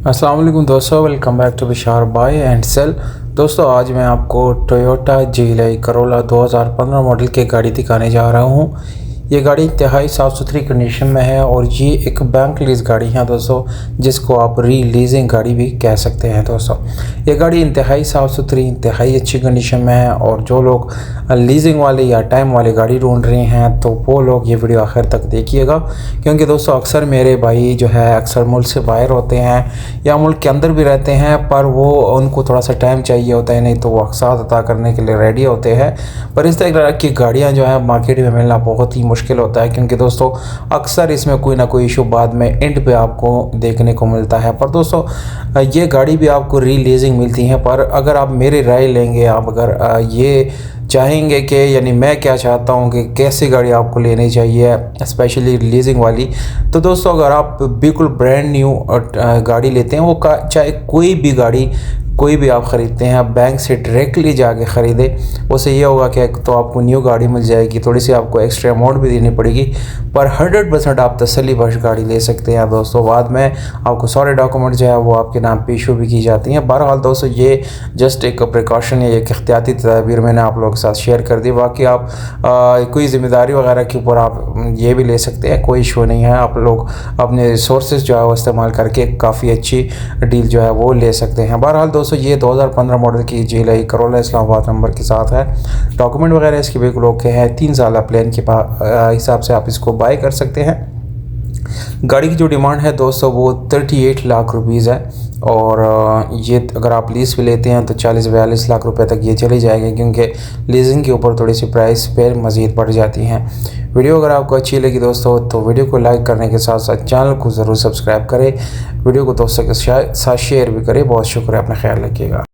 अस्सलाम वालेकुम दोस्तों, वेलकम बैक टू बिशार बाय एंड सेल। दोस्तों आज मैं आपको टोयोटा जीलाई करोला 2015 मॉडल की गाड़ी दिखाने जा रहा हूँ। ये गाड़ी इंतहाई साफ़ सुथरी कंडीशन में है और ये एक बैंक लीज गाड़ी है दोस्तों, जिसको आप लीजिंग गाड़ी भी कह सकते हैं। दोस्तों ये गाड़ी इंतहाई साफ़ सुथरी, इंतहाई अच्छी कंडीशन में है और जो लोग लीजिंग वाले या टाइम वाली गाड़ी ढूंढ रहे हैं तो वो लोग ये वीडियो आखिर तक देखिएगा, क्योंकि दोस्तों अक्सर मेरे भाई जो है अक्सर मुल्क से बाहर होते हैं या मुल्क के अंदर भी रहते हैं, पर वो उनको थोड़ा सा टाइम चाहिए होता है, नहीं तो वो अक़सात अदा करने के लिए रेडी होते हैं। पर इस तरह की गाड़ियाँ जो है मार्केट में मिलना बहुत ही मुश्किल होता है, क्योंकि दोस्तों अक्सर इसमें कोई ना कोई इशू बाद में एंड पे आपको देखने को मिलता है। पर दोस्तों ये गाड़ी भी आपको लीजिंग मिलती है, पर अगर आप मेरी राय लेंगे, आप अगर ये चाहेंगे कि यानी मैं क्या चाहता हूँ कि कैसी गाड़ी आपको लेनी चाहिए स्पेशली लीजिंग वाली, तो दोस्तों अगर आप बिल्कुल ब्रांड न्यू गाड़ी लेते हैं, वो चाहे कोई भी गाड़ी कोई भी आप ख़रीदते हैं, आप बैंक से डायरेक्टली जाके ख़रीदें, उससे ये होगा कि तो आपको न्यू गाड़ी मिल जाएगी, थोड़ी सी आपको एक्स्ट्रा अमाउंट भी देनी पड़ेगी, पर 100% आप तसल्ली बख्श गाड़ी ले सकते हैं। दोस्तों बाद में आपको सारे डॉक्यूमेंट जो है वो आपके नाम पे इशू भी की जाती हैं। बहरहाल दोस्तों ये जस्ट एक प्रिकॉशन है, एक एहतियाती तदबीर मैंने आप लोगों के साथ शेयर कर दी। बाकी आप कोई ज़िम्मेदारी वगैरह के ऊपर आप ये भी ले सकते हैं, कोई इशू नहीं है। आप लोग अपने रिसोर्सेज जो है वो इस्तेमाल करके काफ़ी अच्छी डील जो है वो ले सकते हैं। बहरहाल दोस्तों ये 2015 मॉडल की जीलाई करोला इस्लामाबाद नंबर के साथ है। डॉक्यूमेंट वगैरह इसके बिल्कुल ओके है। 3 साल प्लान के हिसाब से आप इसको बाय कर सकते हैं। गाड़ी की जो डिमांड है दोस्तों वो 38 लाख रुपीज़ है, और ये अगर आप लीज़ पे लेते हैं तो 40-42 लाख रुपए तक ये चली जाएगी, क्योंकि लीजिंग के ऊपर थोड़ी सी प्राइस पे मज़ीद बढ़ जाती हैं। वीडियो अगर आपको अच्छी लगी दोस्तों तो वीडियो को लाइक करने के साथ साथ चैनल को ज़रूर सब्सक्राइब करें, वीडियो को दोस्तों के साथ शेयर भी करें। बहुत शुक्रिया, अपना ख्याल रखिएगा।